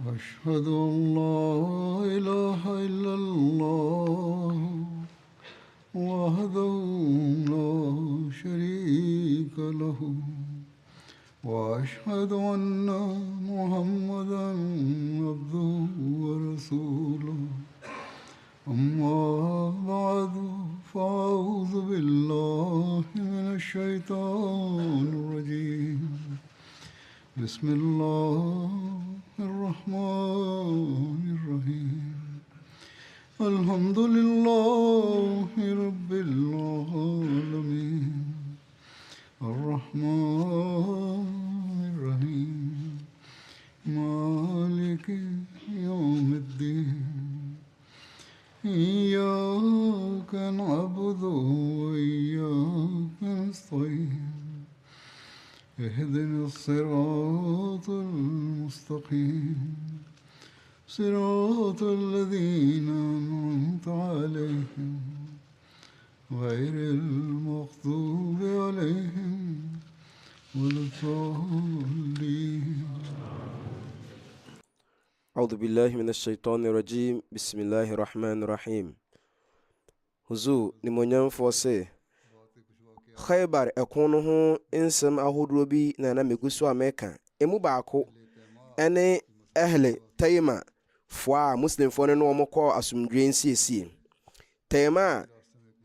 أشهد أن لا إله إلا الله وحده لا شريك له وأشهد أن محمدا عبده ورسوله أما بعد فأعوذ بالله من الشيطان الرجيم بسم الله الرحمن الرحيم الحمد لله رب العالمين الرحمن الرحيم مالك يوم الدين إياك نعبد وإياك نستعين اهدنا الصراط المستقيم صراط الذين أنعمت عليهم غير المغضوب عليهم ولا الضالين. أعوذ بالله من الشيطان الرجيم بسم الله الرحمن الرحيم. Huzu ni monyamfo se Khaybar ekono ho ensem ahodo bi na meguso ameka emu baako ene ehle tayma fwa muslim fo ne no mokọ asumdwe nsiesie tayma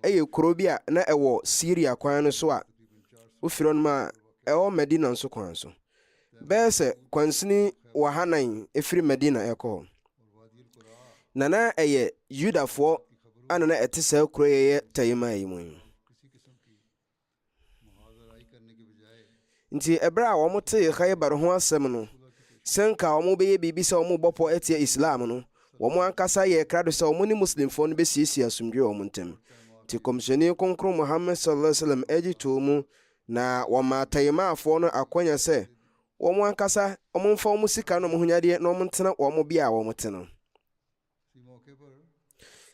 eye korobia na ewo Syria kwan no so a ofiron ma ewo Medina nso kwan so bese kwansini wahanan efiri Medina eko nana eye Yudafo anana etisa kroye tayma yimu nti ebra wo mote Khaybar ho asem no senka wo mo beye bibi se wo mo bopo etie Islam no wo mo ankasa ye krado se wo mo ni muslim fo no besiesie asumdwe wo mo ntem ti komishoni konkro Muhammad sallallahu alaihi wasallam eji to mu na wo ma tayma afo no akonya se wo mo ankasa wo mo mfa wo mo sika no mo hunyade no mo ntena wo mo bia wo mo tena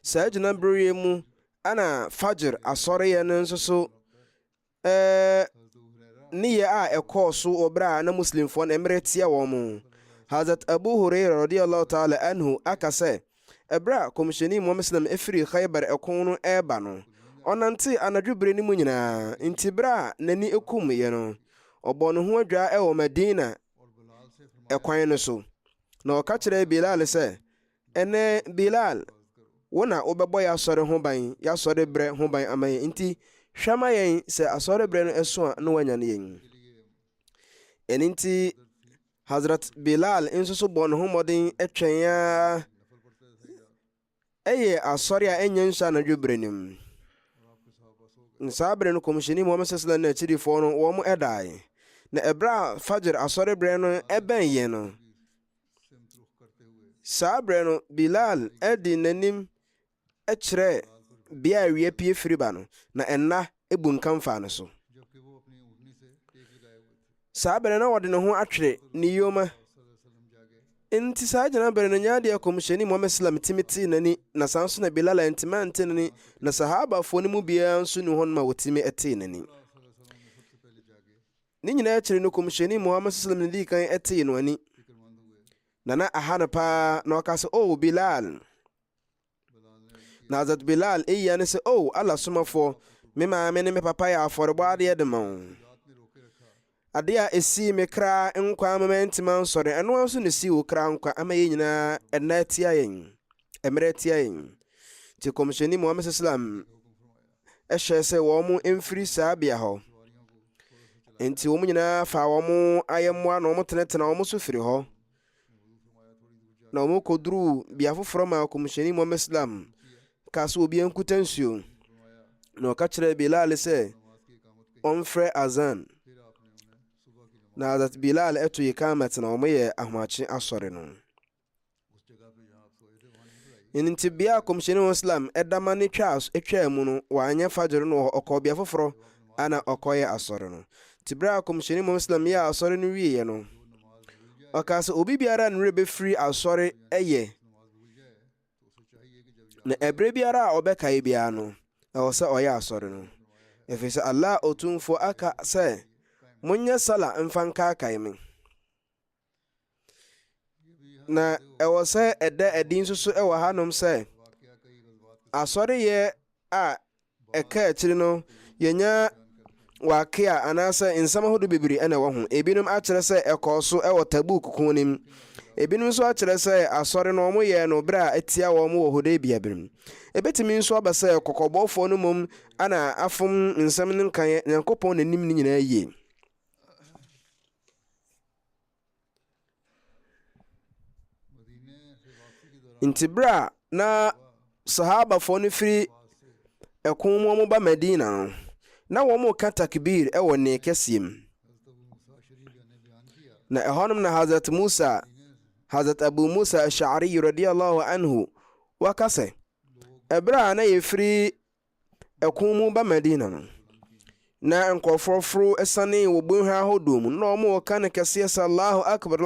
sajina briye mu ana fajr asore ye nso so niye a ekoso obra na muslim fo na emretia wo mu Hazrat Abu Hurairah radiyallahu ta'ala anhu akase ebra komishoni Muhammad sallam efiri Khaybar ekono eba no onante anadwubre ni mu nyina intibra nani ekum ye no obono ho adwa e wo Medina ekwan no so na okakire Bilal se ene Bilal wona obebo ya sore ho ban ya sore bre ho ban amaye inti hwama yen se asore bre no eso no wanya ne yen eninti Hazrat Bilal inso bon ho modin etwen ya eye asore a enyen sha na dwubrenim nsabre no komishini Muhammad sallallahu alaihi wasallam na chiri fo no wo mo edai na ebra fajr asore bre no eben ye no sabre no Bilal edi nanim echre bia wie pie firiba no na enna ebunkan fa no so sabre na wode no ho atwere ni yoma enti sajana bere no nyaade akomsheni Muhammad sallam timiti nani na sanso na Bilal entimante nani na sahaba fo ni mu bia nso ni hon ma wotimi ete nani ni nyina echre no komsheni Muhammad sallam ni kan ete no ani nana ahana pa na okase o Bilal na Hazrat Bilal iya ne se o Allah somafo me ma me ne me papa ya aforbo ade edemon ade a esi me kra nkwa momentima nsore eno anso ne si wo kra nkwa amaye nyina enatia yen emretia yen ti komishoni Muhammad sallam ehye se wo mu emfiri sabia ho enti wo mu nyina fa wo mu ayemwa na wo mu tenetena wo mu so firi ho na wo mu kodru bia foforo ma komishoni Muhammad sallam kaso obi enkutansuo na okakire Bilal se onfre azan na Hazrat Bilal eto yikamat na omoye ahmachi asore no inintibia komisheni Muslim edamani twas etwa mu no wanya fajr no okobia foforo ana okoye asore no tibra komisheni Muslim ya asore no wiye no okase obi biara nre be free asore eye na ebre biara obeka bia no e wo se oye asore no efese Allah otumfo aka se munye sala mfanka kaime na ɛwɔ sɛ ɛda adi nso so ɛwɔ hanom sɛ asɔreyɛ a ɛka akyiri no yɛnya wake a anaasɛ nsɛm ahodoɔ bebree ɛna ɛwɔ ho. Ebinom akyerɛ sɛ ɛkɔɔ so ɛwɔ Tabuk ko nim. Ebinom nso akyerɛ sɛ asɔre no ɔmo yɛ no bere a ɛtia wɔn wɔ Hodebia birim. Ebetumi nso aba sɛ kɔkɔbɔfoɔ no mom ana afom nsɛm no nkan Nyankopɔn n'anim no nyinaa yie. Nti bere a na sahabafoɔ no firi ɛko mu ɔmo ba Medina no, na wɔn ka takbir ɛwɔ ne kɛseɛ mu. Na ɛhɔnom na Hazrat Abu Musa Ash'ari radiyallahu anhu waka sɛ ɛberɛ a na yɛfiri ɛko mu ba Medina no, na nkurɔfoɔ ɛsane wɔ bɔnhwa ahodoɔ mu na ɔmo ka ne kɛseɛ sɛ Allahu akbar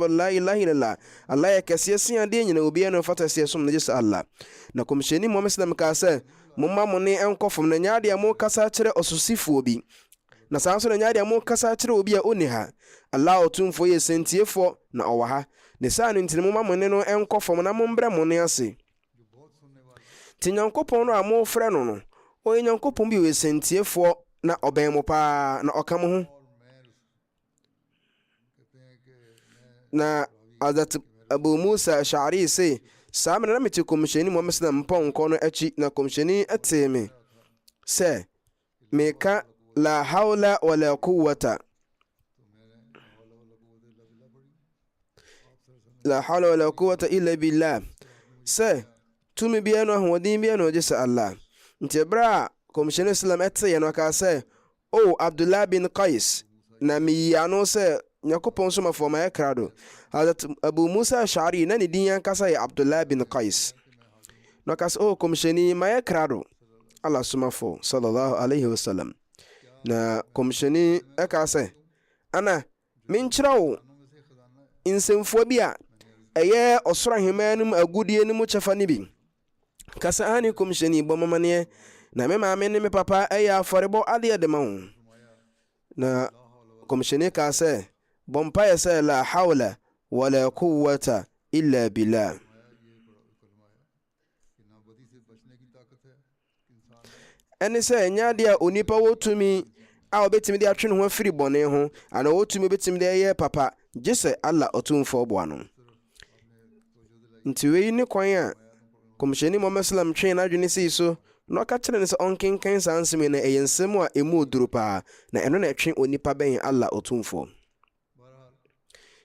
la ilaha illallah, Allah yɛ kɛseɛ sen adeɛ nyina obiara no fata sɛ som no gye sɛ Allah. Na kɔmhyɛni Muhammad sallam kaa sɛ momma mo ne ɛnkɔ fam na nyaade a mo kasa kyerɛ ɔsosifoɔ bi, na saa nso na nyaade a mo kasa kyerɛ obi a ɔnni ha. Allah ɔtumfoɔ yɛ sentiefoɔ na ɔwɔ ha, ne saa no nti momma mo ne no ɛnkɔ fam na mombrɛ mo ne ase. Nti Nyankopɔn no a mofrɛ no no ɔyɛ Nyankopɔn bi ɔyɛ sentiefoɔ na ɔbɛn mo paa na ɔka mo ho. Na Hazrat Abu Musa Ash'ari say saa mena na mete kɔmhyɛni Muhammad sallam mpɔnkɔ no akyi, na kɔmhyɛni ɛtee me sɛ meka la hawla wala quwwata illa billah, sɛ tumi biara no ahoɔden biara na ɔgye sɛ Allah. Nti ɛberɛ a kɔmhyɛni sallam ɛtee no aka sɛ o Abdullah bin Qais, na meyi ano sɛ Nyankopɔn somafoɔ ma yɛ krado. Hazrat Abu Musa Ash'ari na ne din ankasa yɛ Abdullah bin Qais. Na ɔka sɛ o kɔmhyɛni ma yɛ krado Allah somafoɔ sallallahu alaihi wasallam. Na kɔmhyɛni ɛka sɛ ana menkyerɛ wo nsɛmfoɔ bi a ɛyɛ ɔsoro ahemmaa no mu agudie no mu kyɛfa no bi. Ka sɛ ane kɔmhyɛni bɔ mamaneɛ, na me maame ne me papa ɛyɛ afɔrebɔ adeɛ de ma wo. Na kɔmhyɛni ka sɛ bɔ mpaeɛ sɛ la hawla wala quwwata illa billah. Ɛne sɛ ɛnyɛ adeɛ a onipa wɔtumi a wɔbɛtumi de atwe ne ho afiri bɔne ho, ana wɔtumi bɛtumi de ɛyɛ papa gye sɛ Allah ɔtumfoɔ boa no. Nti wei ne kwan a kɔmhyɛni Muhammad sallam twee n'adwene sei so, na ɔka kyerɛ ne sɛ ɔnkenkan saa nsɛm yi na ɛyɛ nsɛm a ɛmu oduro paa, na ɛno na ɛtwe onipa bɛn Allah ɔtumfoɔ.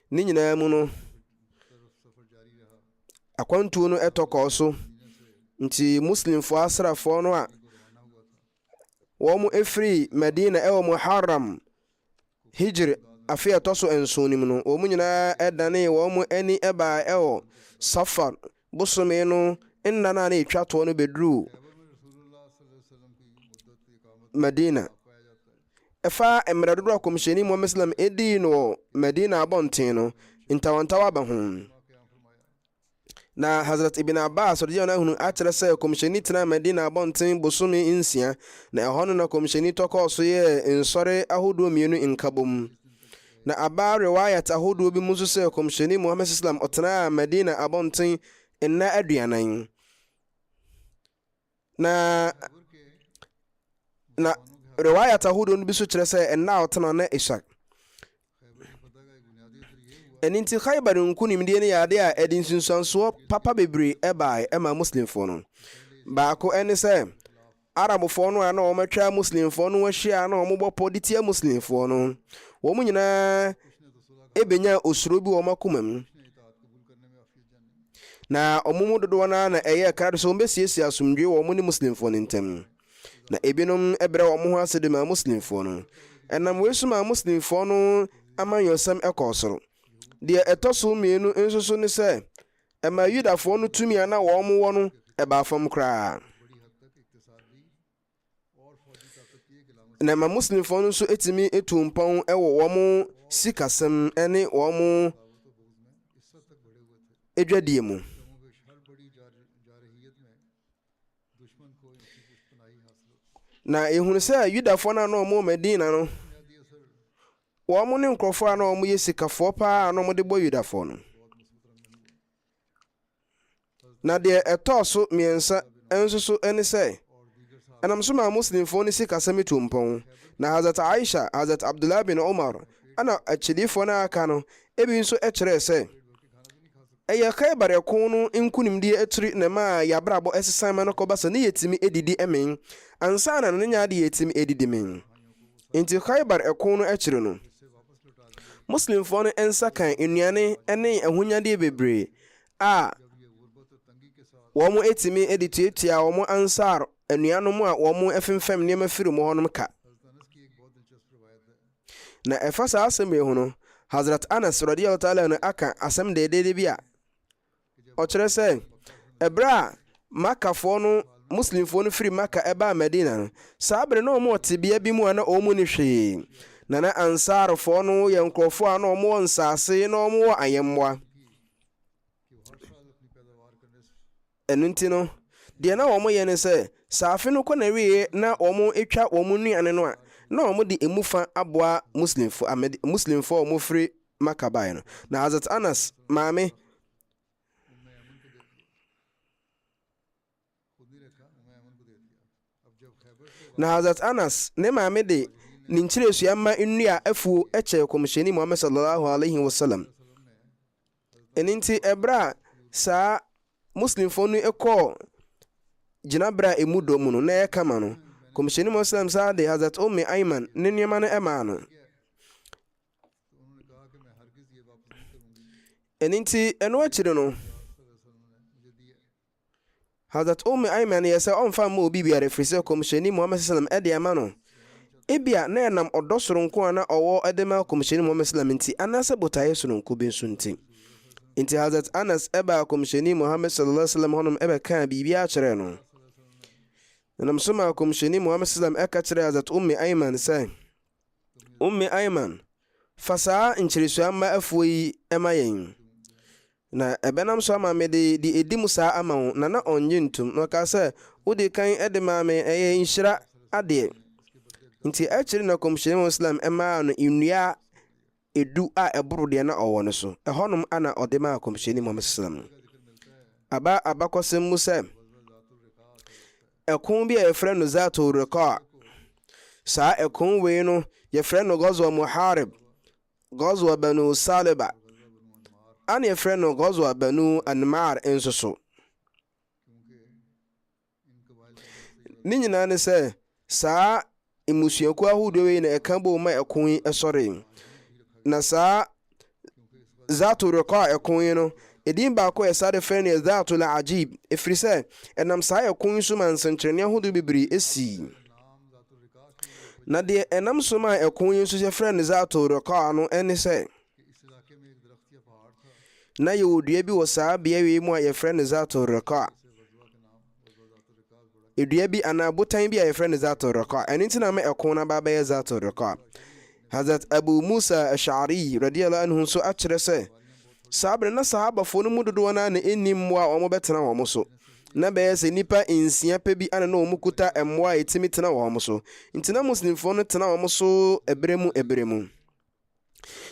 Ne nyinaa mu no akwantuo no ɛtɔkɔɔ so. Nti muslimfoɔ asrafoɔ no a wɔn ɛfiri Medina ɛwɔ Muharram Hijri afe ɛtɔ so nson mu no, wɔn nyinaa ɛdane wɔn ani ɛbaa ɛwɔ Safar bosome no nna na ɛtwa toɔ no bɛduru Medina. Ɛfa mmerɛ dodoɔ a kɔmhyɛni Muhammad sallam ɛdii no wɔ Medina abɔnten no, ntawantawa aba ho. Na Hazrat Ibn Abbas radiyallahu anhu akyerɛ sɛ kɔmhyɛni tena Medina abɔnten bosome 6, na ɛhɔ no na kɔmhyɛni tɔkɔɔ so yɛ nsɔre ahodoɔ mmienu nkabom. Na aba riwayat ahodoɔ bi mu nso sɛ kɔmhyɛni Muhammad sallam ɔtena Medina abɔnten nna 40. Na riwayat ahodoɔ no bi so kyerɛ sɛ nna ɔtena na Ishaq. Ɛno nti Khaybar nkonimdie no yɛ ade a ɛde nsunsuansoɔ papa bebree ɛbaa ɛma muslimfoɔ no. Baako ɛne sɛ Arabfoɔ no a na wɔmatwa muslimfoɔ no ahyia na wɔbɔ pɔ de tia muslimfoɔ no, wɔn nyinaa ɛbɛnya osuro bi wɔ wɔn akoma mu. Na wɔn mu dodoɔ na ɛyɛ krado sɛ wɔbɛsiesie asomdwe wɔ wɔn ne muslimfoɔ no ntam. Na ebinom ɛbrɛ wɔn ho ase de ma muslimfoɔ no. Ɛnam wei so ma muslimfoɔ no amanyɔsɛm ɛkɔɔ soro. Deɛ ɛtɔ so mmienu nso so ne sɛ ɛma Yudafoɔ no tumi a na wɔn wɔ no ɛbaa fam koraa. Na ɛma muslimfoɔ no nso ɛtumi ɛtu mpɔn ɛwɔ wɔn sikasɛm ɛne wɔn adwadie mu. Na ehunu sɛ Yudafoɔ no a na wɔn Medina no, wɔn ne nkurɔfoɔ a na wɔn yɛ sikafoɔ paa na wɔn de bɔ Yudafoɔ no. na deɛ ɛtɔɔ so mmiɛnsa nso so ne sɛ ɛnam so ma muslimfoɔ no si kasɛm to mpɔn na Hazrat Aisha, Hazrat Abdullah bin Umar ana akyidifo no aka no ebi nso kyerɛɛ sɛ ɛyɛ Khaybar ɛko no nkunimdie atiri na ma yɛabrabɔ ɛsesan ma no kɔba sɛ ne yɛtumi edidi ɛmen ansa na ne nya de yɛtumi edidi men nti Khaybar ɛko no akyiri no muslimfoɔ no nsa kan nnuane ne ahonyadeɛ bebree a wɔn etimi edi tuatua wɔn ansar anuanom a wɔn afemfam nneɛma firi mu hɔnom ka na ɛfa saa asɛm yi ho no Hazrat Anas radiyallahu ta'ala no aka asɛm dedeede bi a ɔkyerɛ sɛ ɛberɛ a makafoɔ no muslimfoɔ no firi maka ɛbaa Medina no saa bere na wɔn tebea bi mu a na wɔn ni hwee na ansarfoɔ no yɛ nkurɔfoɔ a na wɔn wɔ nsase na wɔn wɔ ayɛmmoa ɛno nti no deɛ na wɔn yɛ ne sɛ saafe no kɔ na wie na wɔn atwa wɔn nnuane no a na wɔn de emu fa aboa muslimfoɔ a wɔn firi maka bae no na Hazrat Anas maame ne maame de ne nkyerɛsua ma nnua afuo kyɛ kɔmhyɛni Muhammad sallallahu alaihi wasallam ɛno nti ɛberɛ a saa muslimfoɔ no kɔɔ gyinabere a emu dɔ mu no na ɛyɛ kama no kɔmhyɛni Muhammad sallam saa de Hazrat Ayman ne nneɛma no ɛmaa no ɛno nti ɛno akyiri no Hazrat Ayman yɛ sɛ ɔmfa ma obi biara firi sɛ kɔmhyɛni Muhammad sallam ɛde ama no ebia na ɛnam ɔdɔ soronko a na ɔwɔ ɛde ma kɔmhyɛni Muhammad sallam nti anaasɛ botaeɛ soronko bi nso nti Hazrat Anas ɛbaa kɔmhyɛni Muhammad sallallahu alaihi wasallam hɔnom ɛbɛkaa biribi akyerɛ no nam so ma kɔmhyɛni Muhammad sallam ɛka kyerɛ Hazrat Ayman sɛ Ayman fa saa nkyerɛsua ma afuo yi ɛma yɛn na ɛbɛnam so ama me de edi mu saa ama wo na ɔnye ntom na ɔka sɛ wode kan ɛde ma me ɛyɛ nhyira adeɛ nti akyiri na kɔmhyɛni Muhammad sallam ɛmaa no nnua edu a ɛboro deɛ na ɔwɔ no so ɛhɔnom ana ɔde ma kɔmhyɛni Muhammad sallam abakɔsɛm mu sɛ ɛko bi a yɛfrɛ no Zatul Riqa saa ɛko wei no yɛfrɛ no Ghazwa Muharib Ghazwa Banu Saliba ana yɛfrɛ no Ghazwa Banu Anmar nso so ne nyinaa ne sɛ saa mmusuakuo ahodoɔ wei na ɛka bɔ ma ɛko yi ɛsɔre na saa Zatul Riqa ɛko yi no edin baako yɛ saa de frɛ no Zatul Ajib ɛfiri sɛ ɛnam saa ɛko yi so ma nsɛnkyerɛnne ahodoɔ bebree esi na deɛ ɛnam so ma ɛko yi nso yɛfrɛ no Zatul Riqa no ɛne sɛ na yɛwɔ dua bi wɔ saa bea wei mu a yɛfrɛ no Zatul Riqa edua bi anaa botan bi a yɛfrɛ no Zatul Riqa ɛno nti na ma ɛko no aba bɛyɛ Zatul Riqa Hazrat Abu Musa Ash'ari radiyallahu anhu nso akyerɛ sɛ saa bere na sahabafoɔ no mu dodoɔ no na ɛnni mmoa a wɔn bɛtena wɔn so na bɛyɛ sɛ nnipa nsia pɛ bi ana na wɔn kuta mmoa a ɛtumi tena wɔn so nti na muslimfoɔ no tena wɔn so ɛberɛ mu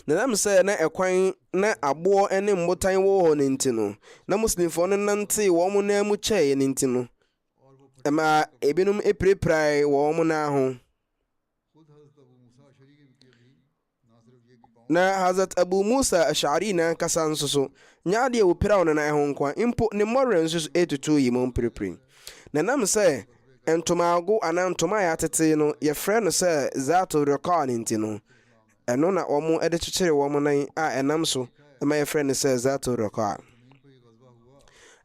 na nam sɛ na ɛkwan na aboɔ ne mbotan wɔ hɔ ne nti no na muslimfoɔ no nante wɔn nan mu kyɛɛ ne nti no ɛma ebinom epirepirae wɔn nan ho na Hazrat Abu Musa Ash'ari na kasa nso so nyaade wo pira wona na ho nkwa impo ne morre nso so etutu yi mo pirepire na nam sɛ entomago ana ntoma ya tete no ye frɛ no sɛ Zatul Riqa nti no ɛno na wɔn ɛde kyekyere wɔn nan a ɛnam so ɛma ye frɛ no sɛ Zatul Riqa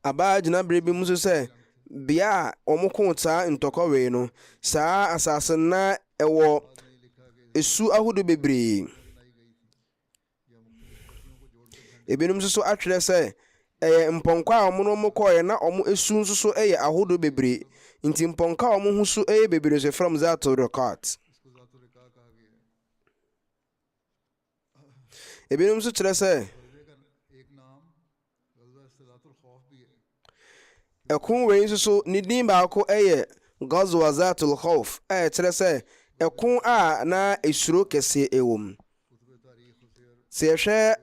aba gyina bere bi mu so sɛ bia wɔn ko taa ntɔkɔ wei no saa asase na ɛwɔ esu ahodo bebree ebinom nso so atwerɛ sɛ ɛyɛ mpɔnkɔ a ɔmo no mo kɔɛ na ɔmo esu nso so ɛyɛ ahodo bebree nti mpɔnkɔ a ɔmo ho so ɛyɛ bebree so from Zatul Riqa ebinom nso kyerɛ sɛ ɛko wei nso so ne din baako ɛyɛ Ghazwa Zatul Khawf a ɛkyerɛ sɛ ɛko a na esuro kɛseɛ ɛwɔ mu sɛ yɛhwɛ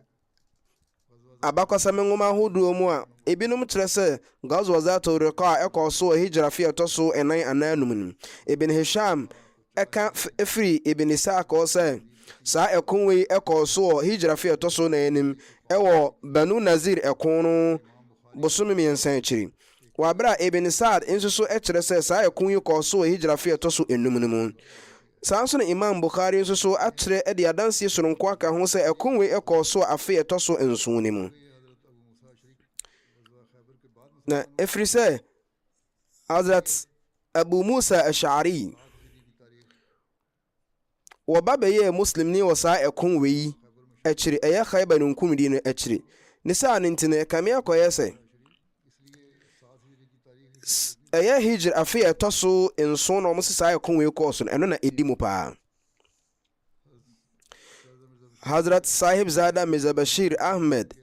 abakɔsɛm nwoma ahodoɔ mu a ebinom kyerɛ sɛ Ghazwa Zatul Riqa ɛkɔɔ so hijra fi ɛtɔ so ɛnan anaa anum no. Ibn Hisham ɛka efiri Ibn Isaaq sɛ saa ɛko wei ɛkɔɔ so hijra fi ɛtɔ so nanim ɛwɔ Banu Nazir ɛko no bosome mmiɛnsa akyiri. Wabra Ibn Sa'd nso so ɛkyerɛ sɛ saa ɛko yi kɔɔ so hijra fi ɛtɔ so enum no mu. Saa nso na Imam Bukhari nso so akyerɛ ɛde adansie soronko aka ho sɛ ɛko wei ɛkɔɔ so afe ɛtɔ so nson no mu. Na ɛfiri sɛ Hazrat Abu Musa Ash'ari wɔba bɛyɛ muslim ni wɔ saa ɛko wei akyiri ɛyɛ Khaybar nkumdi no akyiri. Ne saa ne nti no kame akɔyɛ sɛ ɛyɛ hijra afe ɛtɔ so nson na ɔmo sɛ saa ɛko wei kɔɔ so no ɛno na ɛdi mu paa. Hazrat Sahib Zada Mirza Bashir Ahmed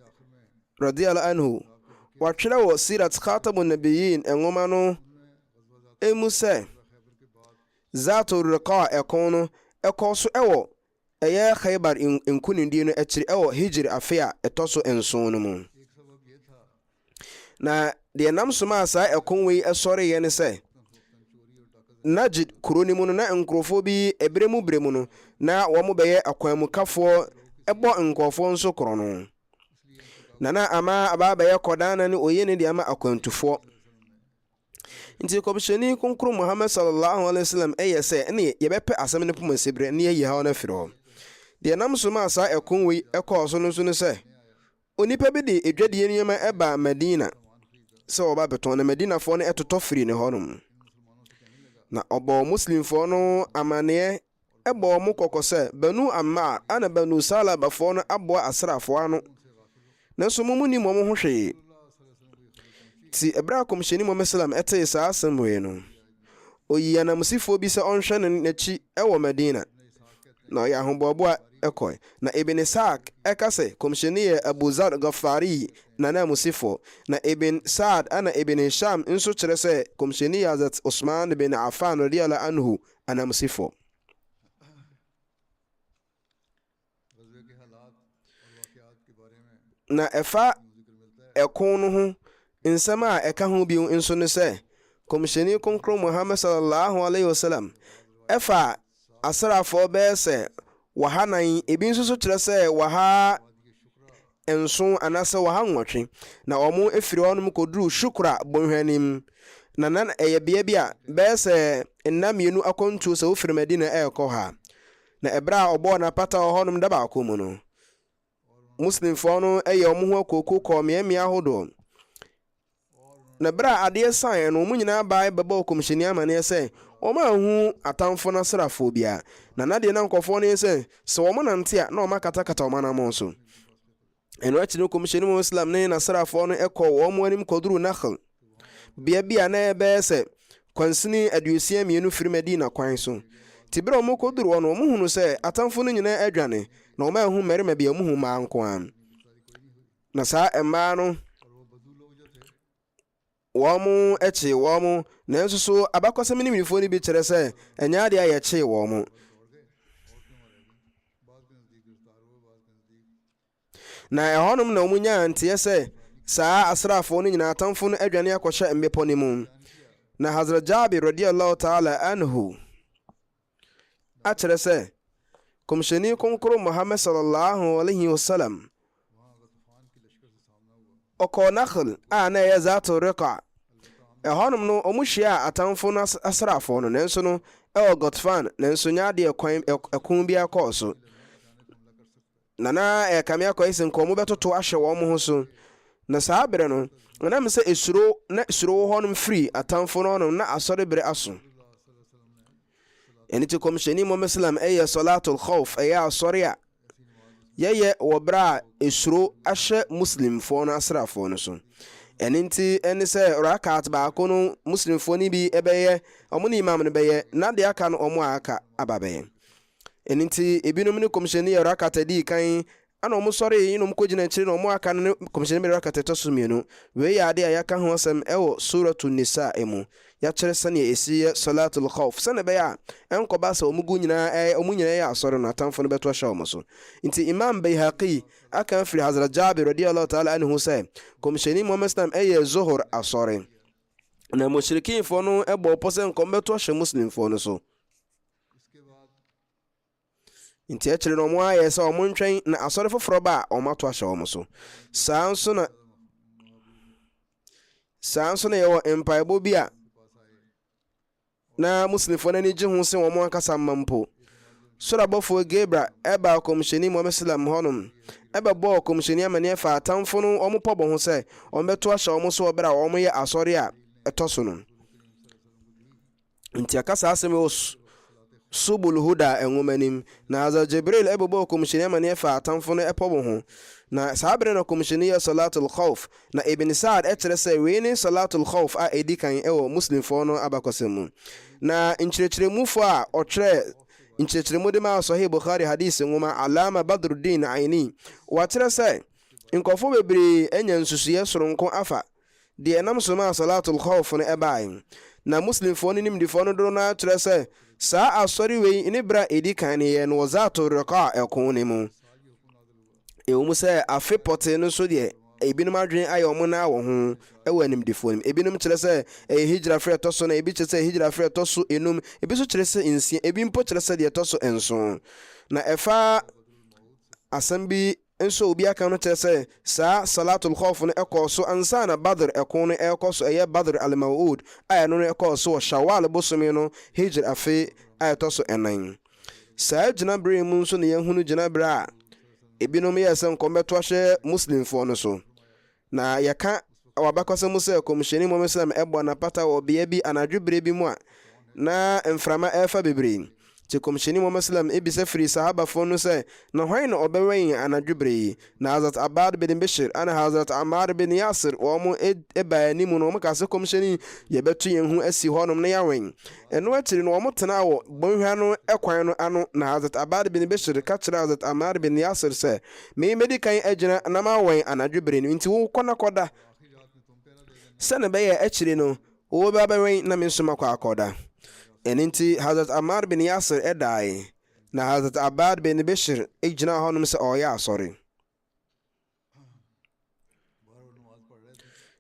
radiyallahu anhu watwerɛ wɔ Sirat Khatamun Nabiyyin nwoma no emu sɛ Zatul Riqa ɛko no ɛkɔɔ so ɛwɔ ɛyɛ Khaybar nkunimdie no akyiri ɛwɔ hijra afe a ɛtɔ so nson no mu. Na deɛ nam so ma saa ɛko wei ɛsɔre ne sɛ Najd kuro no mu no na nkurɔfoɔ bi ɛbrɛ mu no na wɔn bɛyɛ akwanmukafoɔ ɛbɔ nkɔɔfoɔ nso korɔ no. Nana ama aba bɛyɛ kɔdaana ne oye ne deɛ ama akwantufoɔ. Nti kɔbhyɛni konkro Muhammad sallallahu alaihi wasallam ɛyɛ sɛ ɛne yɛbɛpɛ asɛm no poma sebrɛ ne yɛyi haw no afiri hɔ. Deɛ nam so ma saa ɛko wei ɛkɔɔ so no nso no sɛ onipa bi de edwadie nneɛma ɛba Medina sɛ ɔba bɛtɔn na Medinafoɔ no ɛtotɔ firi ne hɔnom. Na ɔbɔ muslimfoɔ no amaneɛ ɛbɔ mo kɔkɔ sɛ Banu Ammar ana Banu Salabafoɔ no aboa asrafoɔ ano. Nanso mo ni mo ho hwee. Ti ɛbra kɔmhyɛni Muhammad sallam ɛtee saa asɛm wei no. Oyi anamsifoɔ bi sɛ ɔnhwɛ no n'akyi ɛwɔ Medina. Na ɔyɛ ahoboaboa ɛkɔe. Na Ibn Isaaq ɛka sɛ kɔmhyɛni yɛ Abu Zar Ghafari na namusifo. Na Ibn Sa'd ana Ibn Hisham nso kyerɛ sɛ kɔmhyɛni yɛ Hazrat Usman bin Affan radiyallahu anhu anamusifo. Na ɛfa ɛko no ho nsɛm a ɛka ho bi nso no sɛ kɔmhyɛni konkro Muhammad sallallahu alaihi wasallam ɛfa asrafoɔ bɛyɛ sɛ waha nan ebi nso so kyerɛ sɛ waha nson anasɛ waha nwɔtwe na ɔmo efiri hɔnom kɔduru Shukra bɔnhwanim na ɛyɛ bea bi a bɛyɛ sɛ nnamienu akɔntuo sɛ wofiri Medina ɛɛkɔ ha. Na ɛbra a ɔbɔɔ n'apata wɔ hɔnom da baako mu no muslimfoɔ no ɛyɛ ɔmo ho akoko kɔɔ mmeammea ahodoɔ. Na bra adeɛ san no ɔmo nyinaa baa bɛbɔ kɔmhyɛni amaneɛ sɛ ɔmo ahu atamfo no asrafoɔ bia na nadeɛ na nkɔfoɔ no sɛ sɛ ɔmo nante a na ɔmo akatakata ɔmo anamɔ so. Ɛno akyi no kɔmhyɛni mu Islam ne nasrafoɔ no ɛkɔ wɔn anim kɔduru Nakhl bea bi a na ɛbɛyɛ sɛ kwansini 62 firi Medina kwan so. Tibere ɔmo kɔduru hɔ no ɔmo hunu sɛ atamfo no nyinaa adwane na ɔmo ahu mmarima bi a ɔmo hu maa nko a. Na saa mmaa no wɔn akyi wɔn nanso so abakɔsɛm ne minifoɔ no bi kyerɛ sɛ ɛnyɛ adeɛ a yɛkyee wɔn. Na ɛhɔnom na ɔmo nyaa nteɛ sɛ saa asrafoɔ no nyinaa atamfo no adwane akɔhyɛ mmepɔ no mu. Na Hazrat Jabir radiyallahu ta'ala anhu akyerɛ sɛ kɔmhyɛni konkro Muhammad sallallahu alaihi wasallam ɔkɔɔ Nakhl a na ɛyɛ Zatul Riqa. Ɛhɔnom no ɔmo hyia atamfo no asrafoɔ no nanso no ɛwɔ Ghatfan nanso nya adeɛ ɛko bi akɔɔ so. Na ɛkame akɔyɛ sɛ nkɔmmo bɛtoto ahyɛ wɔn ho so. Na saa bere no ɛnam sɛ esuro hɔnom firi atamfo no hɔnom na asɔre bere aso. Ɛno ti kɔmhyɛni Muhammad sallam ɛyɛ Salatul Khawf ɛyɛ asɔre a yɛyɛ wɔ bere a esuro ahyɛ muslimfoɔ no asrafoɔ no so. Ɛno nti ɛne sɛ rakat baako no muslimfoɔ no bi ɛbɛyɛ ɔmo ne imam no bɛyɛ na deɛ aka no ɔmo aka aba bɛyɛ. Ɛno nti ebinom ne kɔmhyɛni yɛ rakat adi kan ana ɔmo sɔre yinom kɔgyina akyiri na ɔmo aka no ne kɔmhyɛni bɛrɛ rakata ɛtɔ so mmienu. Wei yɛ ade a yɛaka ho asɛm ɛwɔ suratu nisa mu. Yɛakyerɛ sɛnea ɛsi yɛ salatul khawf sɛne ɛbɛyɛ a ɛnkɔba sɛ ɔmo nyinaa yɛ asɔre no atamfo no bɛto ahyɛ ɔmo so. Nti Imam Bayhaqi aka firi Hazrat Jabir radiyallahu ta'ala anhu sɛ kɔmhyɛni Muhammad sallam ɛyɛ zuhur asɔre, na mushrikinfoɔ no ɛbɔ pɔ sɛ nkɔm bɛto ahyɛ muslimfoɔ no so. Nti ɛkyerɛ no ɔmo ayɛ sɛ ɔmo ntwɛn na asɔre foforɔ ba a ɔmo ato ahyɛ ɔmo so. Saa nso na yɛwɔ mpaebɔ bi a na muslimfoɔ no ani gye ho sɛ wɔn ankasa mma mpo. Sorabɔfoɔ Gabriel ɛba kɔmhyɛni Muhammad sallam hɔnom ɛbɛbɔɔ kɔmhyɛni amanneɛ fa atamfo no ɔmo pɔbɔ ho sɛ ɔmo bɛto ahyɛ ɔmo so ɔbɛrɛ a ɔmo yɛ asɔre a ɛtɔ so no. Nti aka saa asɛm wɔ Subul Huda nwoma nim, na Hazrat Jibril ɛbɛbɔɔ kɔmhyɛni amanneɛ fa atamfo no ɛpɔbɔ ho. Na saa bere na kɔmhyɛni yɛ salatul khawf, na Ibn Sa'ad ɛkyerɛ sɛ wei ne salatul khawf a ɛdi kan ɛwɔ muslimfoɔ no abakɔsɛm mu. Na nkyerɛkyerɛmufoɔ a ɔtwerɛ nkyerɛkyerɛmu de ma Sahih Bukhari hadith nwoma Alama Badruddin Aini wɔakyerɛ sɛ nkɔfo bebree anya nsusuyɛ soronko afa deɛ ɛnam so ma salatul khawf no ɛbae. Na muslimfoɔ no nimdifoɔ no do no akyerɛ sɛ saa asɔre wei ne bra ɛdi kan ne yɛ no wɔ Zatul Riqa ɛko ne mu. Ɛwɔ mu sɛ afe pɔte no so deɛ ebinom adwene ayɛ ɔmo na wɔ ho ɛwɔ animdifoɔ nim. Ebinom kyerɛ sɛ ɛyɛ hijra frɛ ɛtɔ so, na ebi kyerɛ sɛ hijra frɛ ɛtɔ so enum, ebi so kyerɛ sɛ nsia, ebi mpo kyerɛ sɛ deɛ ɛtɔ so nson. Na ɛfa asɛm bi nso obi aka no kyerɛ sɛ saa salatul khawf no ɛkɔ so ansa na Badr ɛko no ɛkɔ so, ɛyɛ Badr al-Maw'ud a ɛno no ɛkɔ so wɔ Shawwal bosome no hijra afe a ɛtɔ so ɛnan. Saa gyinabere mu nso na yɛhunu gyinabere a ebinom yɛ sɛ nkɔmmɛto ahyɛ muslimfoɔ no so. Na yɛka wabakɔsɛ mu sɛ kɔmhyɛni Muhammad sallam ɛbɔ anapata wɔ bea bi anadwobere bi mu a na mframa ɛfa bebree. Nti kɔmhyɛni Muhammad sallam ebisa firi sahabafoɔ no sɛ na hwan na ɔbɛwɛn anadwobere yi. Na Hazrat Abbad bin Bishr ana Hazrat Ammar bin Yasir wɔn ɛbaa anim no wɔn ka sɛ kɔmhyɛni yɛbɛto yɛn ho asi hɔnom na yɛawɛn. Ɛno akyiri no wɔn tena wɔ bɔnhwa no ɛkwan no ano, na Hazrat Abbad bin Bishr ka kyerɛ Hazrat Ammar bin Yasir sɛ medi kan agyina na mawɛn anadwobere no, nti wo kɔ na kɔda sɛne bɛyɛ akyiri no wɔbɛbɛwɛn na me nso makɔ akɔda. Ɛno nti Hazrat Ammar bin Yasir ɛdae, na Hazrat Abbad bin Bishr gyina hɔnom sɛ ɔyɛ asɔre.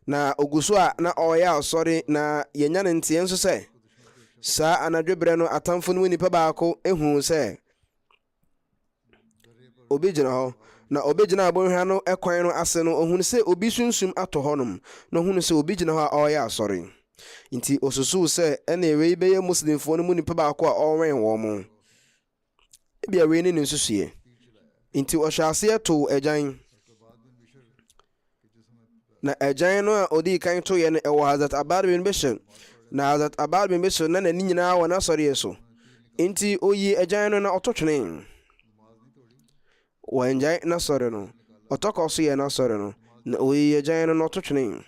Na ogu so a na ɔyɛ asɔre, na yɛnya ne nteɛ nso sɛ saa anadwobere no atamfo no mu nipa baako ehu sɛ obi gyina hɔ, na obi gyina abɔnhwa no ɛkwan no ase no ohunu sɛ obi sunsum atɔ hɔnom, na ohunu sɛ obi gyina hɔ a ɔyɛ asɔre. Nti osusuw sɛ ɛna ewei bɛyɛ muslimfoɔ no mu nipa baako a ɔwɛn wɔn mo. Ebi a wei ne nsusuɛ. Nti ɔhyɛ aseɛ to agyan. Na agyan no a ɔdii kan to yɛ no ɛwɔ Hazrat Abbad bin Bishr. Na Hazrat Abbad bin Bishr na n'ani nyinaa wɔ n'asɔreɛ so. Nti oyi agyan no na ɔtɔ twene. Wɔngyae n'asɔre no. Ɔtɔkɔ so yɛ n'asɔre no. Na oyi agyan no na ɔtɔ twene.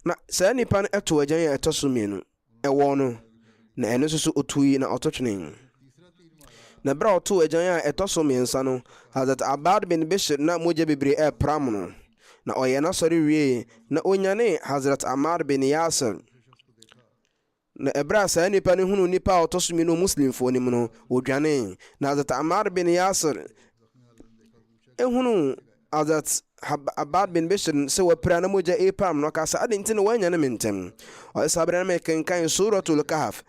Na saa nipa no ɛto agyan a ɛtɔ so mmienu ɛwɔ no, na ɛno nso so ɔtui na ɔtɔ twene. Na bere a ɔto agyan a ɛtɔ so mmiɛnsa no, Hazrat Abbad bin Bishr na mogya bebree ɛpram no, na ɔyɛ n'asɔre wie na onyane Hazrat Ammar bin Yasir. Na ɛbere a saa nipa no hunu nipa a ɔtɔ so mmienu muslimfoɔ no mu no, ɔdwane. Na Hazrat Ammar bin Yasir ehunu Hazrat Abbad bin Bishr sɛ wɔpira na mogya ɛpam no, ɔka sɛ ade nti na wɔanyane me ntɛm. Ɔyɛ saa bere na mekenkan Suratul Kahf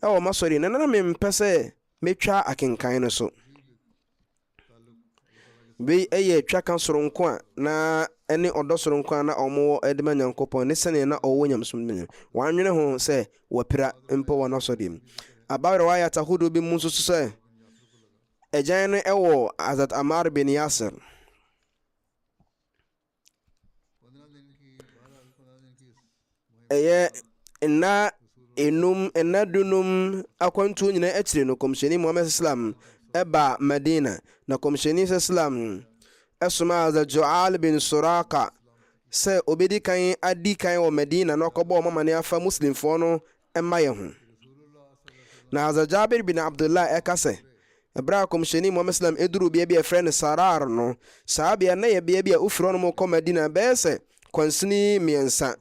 ɛwɔ masɔre, na nana mempɛ sɛ metwa akenkan no so. Wei ɛyɛ twaka soronko a na ɛne ɔdɔ soronko a na ɔmo ɛde ma Nyankopɔn ne sɛnea na ɔwɔ nyamesom no. Wɔanwene ho sɛ wɔpira mpo wɔ n'asɔre mu. Abawere wayɛ atahodoɔ bi mu nso so sɛ agyan no ɛwɔ Hazrat Ammar bin Yasir. Ɛyɛ nna dunum akwantuo nyinaa akyire no, kɔmhyɛni Muhammad sallam ɛba Medina, na kɔmhyɛni sallam ɛsoma Hazrat Ju'al bin Suraka sɛ obedi kan adi kan wɔ Medina na ɔkɔbɔ ɔmo amane afa muslimfoɔ no ɛma yɛ ho. Na Hazrat Jabir bin Abdullah ɛka sɛ ɛberɛ a kɔmhyɛni muhammad salam ɛduru bea bi a ɛfrɛ no sarar no, saa bea na yɛ bea bi a wofiri hɔ nom kɔ madina bɛyɛ sɛ kwansini mmiɛnsa.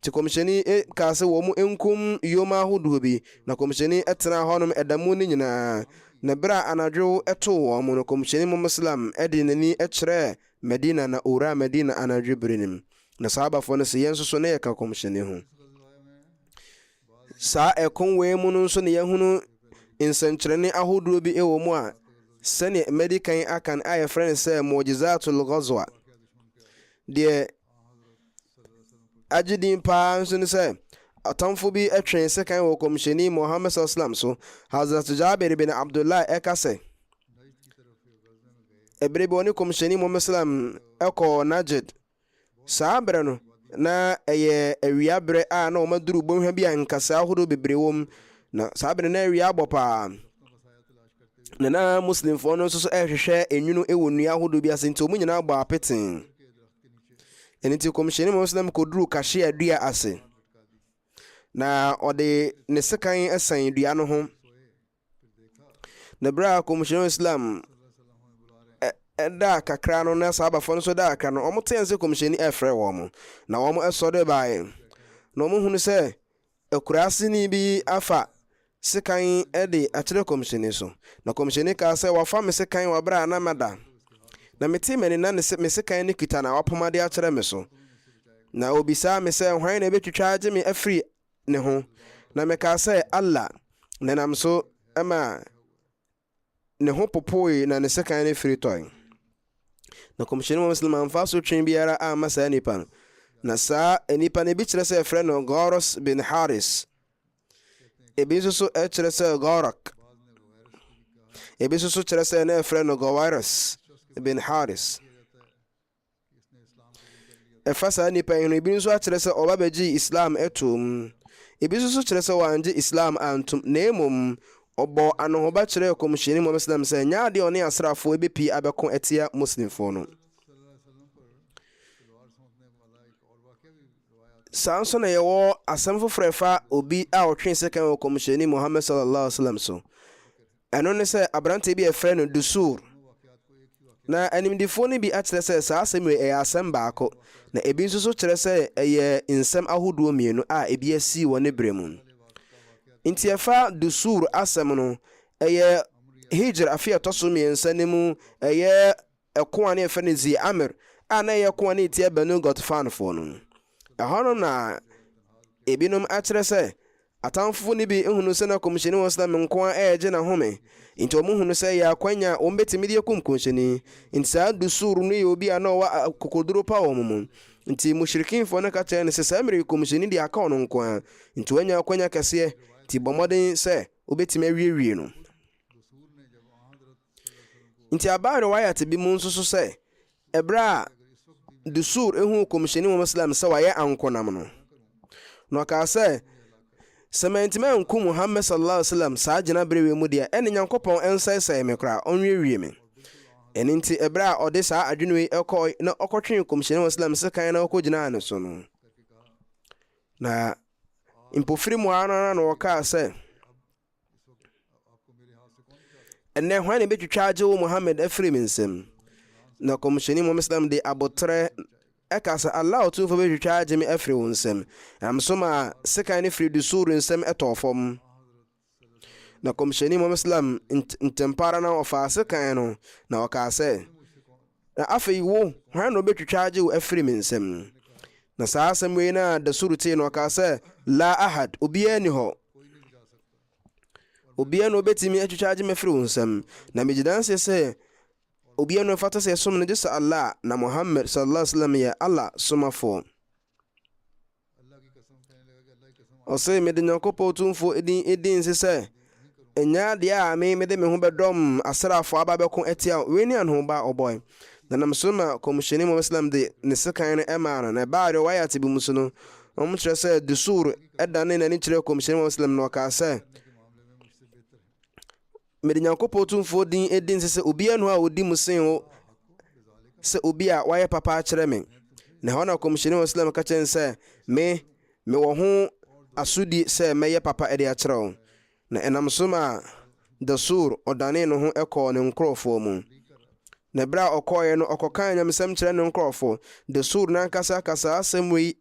nti kɔmhyɛni kaa sɛ wɔ mu nkum yoma ahodoɔ bi, na kɔmhyɛni ɛtena hɔ nom ɛda mu no nyinaa. na berɛ a anadwo ɛtoo wɔ mu no, kɔmhyɛni muhammad salam ɛde n'ani ɛkyerɛ madina na owura madina anadwo bere nim. na sahabafoɔ no sɛ yɛn nso so na yɛka kɔmhyɛni ho. saa ɛko wei mu no nso ne yɛhunu nsɛnkyerɛnne ahodoɔ bi ɛwɔ mu a sɛnea madi kan aka no a yɛfrɛ no sɛ mu'jizatul ghazwa. deɛ agye din paa nso no sɛ atamfo bi ɛtwɛn sekan wɔ kɔmhyɛni muhammad sallam so. hazrat jabir bin abdullah ɛka sɛ ɛberɛ bi ɔne kɔmhyɛni muhammad sallam ɛkɔɔ najd. saa berɛ no na ɛyɛ awia berɛ a na ɔmaduru bɔnhwa bi a nkasa ahodoɔ bebree wɔ mu. na saa berɛ na awia abɔ paa, na muslimfoɔ no nso so ɛhwehwɛ enwunu ɛwɔ nnua ahodoɔ bi ase, nti ɔmu nyinaa bɔ apeten. ɛno nti kɔmhyɛni muhammad sallam kɔduru kahyia dua ase, na ɔde ne sekan ɛsan dua no ho. na berɛ a kɔmhyɛni islam ɛda kakra no, na sahabafoɔ no nso da kakra no, ɔmo tɛn sɛ kɔmhyɛni ɛfrɛ wɔn mo, na wɔn ɛsɔre baeɛ. na ɔmo hunu sɛ akuraaseni bi afa sekan ɛde akyerɛ kɔmhyɛni so. na kɔmhyɛni kaa sɛ wafa me sekan wɔ berɛ a na mada, na mete m'ani na me sekan no kita na wapɔmade akyerɛ me so. na obisaa me sɛ hwan na ɛbɛtwitwa agye me afiri ne ho. na mekaa sɛ Allah, na nam so ɛma ne ho popoe na ne sekan no firi tɔe. na kɔmhyɛni muhammad sallam amfa so twen biara amma saa nipa no. na saa nipa no bi kyerɛ sɛ ɛfrɛ no Gharas bin Haris, ebi nso so ɛkyerɛ sɛ Gharak, ebi nso so kyerɛ sɛ na ɛfrɛ no Ghawaras bin Haris. ɛfa saa nipa yi no, ebi nso akyerɛ sɛ ɔba bɛgye islam ɛtom, ebi nso so kyerɛ sɛ wangye islam antom, na mmom ɔbɔ anohoba kyerɛ kɔmhyɛni muhammad sallam sɛ nyɛ adeɛ ɔne asraafoɔ ɛbɛpii abɛko ɛtia muslimfoɔ no. saa nso na yɛwɔ asɛm foforɔ ɛfa obi a ɔtwe sekan wɔ kɔmhyɛni muhammad sallallahu alaihi wasallam so. ɛno ne sɛ aberante bi ɛfrɛ no Dusur. na animdifoɔ no bi akyerɛ sɛ saa asɛm wei ɛyɛ asɛm baako, na ebi nso so kyerɛ sɛ ɛyɛ nsɛm ahodoɔ mmienu a ebi asii wɔ ne berɛ mu. nti ɛfa Dusur asɛm no, ɛyɛ hijra afe ɛtɔ so mmiɛnsa no mu, ɛyɛ ɛko a ne yɛfrɛ no Zi Amir a na ɛyɛ ko a ne ɛtia Banu Ghatfanfoɔ no. ɛhɔ no na ebinom akyerɛ sɛ atamfo no bi ehunu sɛ na kɔmhyɛni wɔ sɛ nko a ɛgye na home, nti ɔmo hunu sɛ yɛ akwanya wɔn bɛtumi de akum kɔmhyɛni. nti saa Dusur no yɛ obi a na ɔwɔ kokoduro pa wɔ mu. nti mushrikinfoɔ no ka kyerɛ no sɛ saa mmerɛ kɔmhyɛni de aka ɔno nko a, nti wanya akwanya kɛseɛ, nti bɔ mmɔden sɛ wobɛtumi awiewie no. nti abaare wayate bi mu nso so sɛ ɛberɛ a Dusur ehu kɔmhyɛni muhammad sallam sɛ wayɛ ankonam no, na ɔkaa sɛ sɛ mantimi anku muhammad sallallahu alaihi wasallam saa gyina berɛ wei mu deɛ, ɛne nyankopɔn ɛnsɛesɛe me koraa ɔnwiewie me. ɛno nti ɛberɛ a ɔde saa adwene wei ɛkɔ na ɔkɔtwee kɔmhyɛni muhammad sallam sekan na ɔkɔgyinaa ne so no, na mpofiri mu ara na wɔkaa sɛ ɛnɛ hwan ne bɛtwitwa agye wo muhammad afiri me nsɛm. na kɔmhyɛni muhammad sallam de abotrɛ ɛka sɛ Allah ɔtumfo bɛtwitwa agye me afiri wo nsɛm. ɛnam so ma sekan no firi Dusur nsɛm ɛtɔɔ fam. na kɔmhyɛni muhammad sallam ntɛmpara na ɔfaa sekan no, na ɔkaa sɛ na afei wo hwan na ɔbɛtwitwa agye wo afiri me nsɛm. na saa asɛm wei na Dusur tee na ɔkaa sɛ la ahad, obiara ni hɔ, obiara na ɔbɛtumi atwitwa agye me afiri wo nsɛm. na megyedanseɛ sɛ obiara no fata sɛ ɛsom no gye sɛ Allah, na Muhammad sallallahu alaihi wasallam yɛ Allah somafoɔ. ɔsɛ mede nyankopɔn tumfoɔ edin nse sɛ ɛnya adeɛ a mede me ho bɛdɔm asraafoɔ aba bɛko atia wei ne anohoba ɔbɔe. na nam so ma kɔmhyɛni muhammad sallam de ne sekan no ɛmaa no. na ɛbaa de wayɛ ate bi mu so no, ɔmo kyerɛ sɛ Dusur ɛdane n'ani kyerɛ kɔmhyɛni muhammad sallam na ɔkaa sɛ mede nyankopɔn tumfoɔ din edin sɛ obiara no a ɔdi mu sen wo sɛ obi a wayɛ papa akyerɛ me. na hɔ na kɔmhyɛni muhammad sallam ka kyerɛ sɛ mewɔ ho asodi sɛ mɛyɛ papa ɛde akyerɛ wo. na ɛnam so ma dasur ɔdane no ho ɛkɔɔ ne nkurɔfoɔ mu na bere a ɔkɔɔeɛ no ɔkɔkaa nyamesɛm kyerɛ ne nkurɔfoɔ dasur nankasa kasa asɛm wei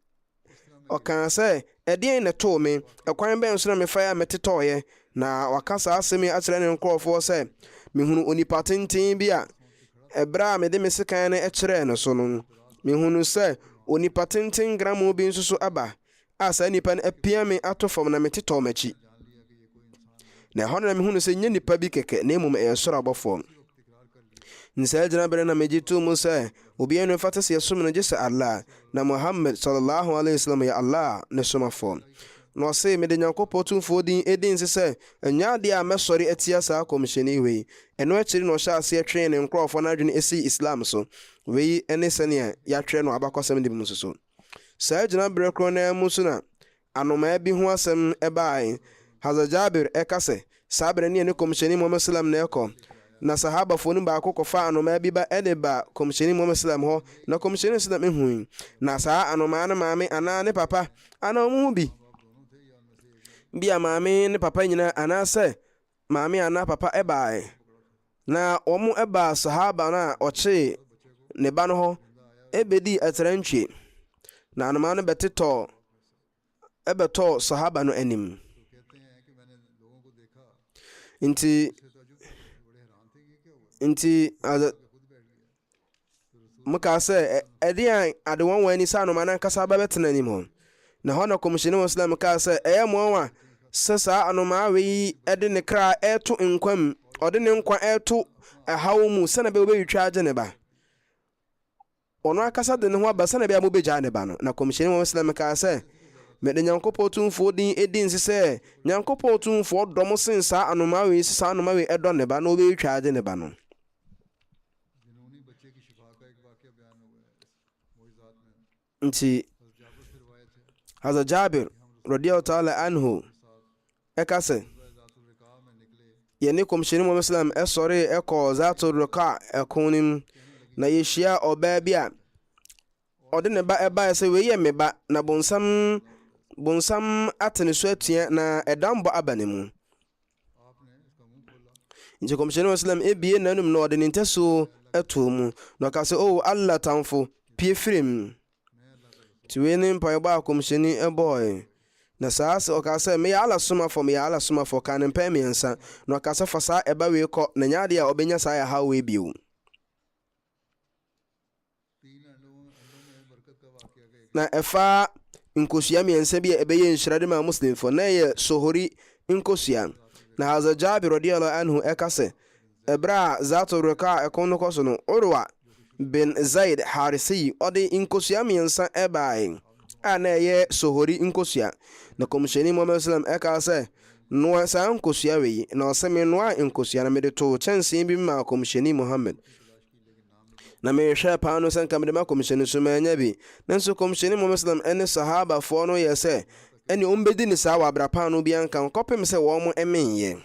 ɔkaa sɛ ɛdeɛn na too me ɛkwan bɛn so na mefae a metetɔɔeɛ na waka saa asɛm yi akyerɛ ne nkurɔfoɔ sɛ mehunu onipa tenten bi a ɛberɛ a mede me sekan no ɛkyerɛɛ no so no mehunu sɛ onipa tenten gramo bi nso so aba a saa nipa no apia me ato fam na metetɔɔ m'akyi na ɛhɔ no na mehunu sɛ nyɛ nipa bi kɛkɛ na mmom ɛyɛ soro abɔfoɔ nsaa gyina bere na megye too mu sɛ obiara no mfata sɛ yɛsom no gye sɛ Allah na Muhammad sallallahu alaihi wasallam yɛ Allah ne somafoɔ na ɔse mede Nyankopɔn tumfoɔ din ɛdi nse sɛ ɛnyɛ adeɛ a mɛsɔre atia saa kɔmhyɛni wei ɛno akyiri na ɔhyɛ aseɛ twee ne nkurɔfoɔ no adwene ɛsi Islam so wei ɛne sɛnea yɛatwerɛ no abakɔsɛm de mu so saa gyina bere korɔ na mu so na anomaa bi ho asɛm ɛbae Hazrat Jabir ɛka sɛ saa bere ne kɔmhyɛni Muhammad sallam na ɛkɔ na sahabafoɔ no baako kɔfa anomaa bi ba ɛde ba kɔmhyɛni Muhammad sallam hɔ na kɔmhyɛni sallam ɛhui na saa anomaa no maame anaa ne papa anaa ɔmo ho bi a maame ne papa nyinaa anaasɛ maame anaa papa ɛbae na ɔmo ɛbaa sahaba no a ɔkyee ne ba no hɔ ɛbɛdi ɛtrɛntwie na anomaa no ɛbɛtɔɔ sahaba no anim nti muka sɛ ɛdeɛ ade wɔn wani sɛ anomaa no ankasa bɛbɛtena anim hɔ na hɔ na kɔmhyɛni Muslim kaa sɛ ɛyɛ mmoawa sɛ saa anomaa wei ɛde ne kra ɛto nkwa mu ɔde ne nkwa ɛto ɛhaw mu sɛna bɛ wobɛtwa agye ne ba ɔno akasa de ne ho aba sɛna bɛ a mobɛgyaa ne ba no na kɔmhyɛni Muslim kaa sɛ mede Nyankopɔn tumfoɔ din ɛdi nse sɛ Nyankopɔn tumfoɔ dɔm sen saa anomaa wei saa anomaa wei ɛdɔ ne ba na wobɛtwa agye ne ba no nti Hazrat Jabir radiyallahu ta'ala anhu ɛka sɛ yɛne kɔmhyɛni Muhammad sallam ɛsɔre ɛkɔ Zatul Riqa ɛko nim na yɛhyia ɔbaa bi a ɔde ne ba ɛbaeɛ sɛ wei yɛ me ba na bonsam ate ne so atua na ɛdambɔ aba ne mu nti kɔmhyɛni Muhammad sallam ɛbie n'anum na ɔde ne ntɛsuo ɛtoo mu na ɔka sɛ o Allah tamfo pie firi mu nti wei ne mpaebɔ a kɔmhyɛni ɛbɔɔe na saa sɛ ɔka sɛ meyɛ Allah somafo ka ne mpɛ mmiɛnsa na ɔka sɛ fa saa ɛba wei kɔ na nyɛ adeɛ a ɔbɛnya saa yɛ haw wei bio na ɛfa nkosua mmiɛnsa bi a ɛbɛyɛ nhyirade ma muslimfoɔ na ɛyɛ sohori nkosua na Hazrat Jabir radiyallahu anhu ɛka sɛ ɛberɛ a Zatul Riqa ɛko no kɔ so no Urwa bin Zaid Harisi ɔde nkosua mmiɛnsa ɛbae a na ɛyɛ sohori nkosua na kɔmhyɛni Muhammad sallam ɛka sɛ noa saa nkosua wei na ɔsɛ me noa nkosua na mede too kyɛnsee bi ma kɔmhyɛni Muhammad na mehwɛ paa no sɛ nka mede ma kɔmhyɛni so maanya bi nanso kɔmhyɛni Muhammad sallam ɛne sahabafoɔ no yɛ sɛ ɛne ɔmbɛdi ne saa wɔ abrapaa no bi anka kɔpem sɛ wɔn mo ɛmenyɛ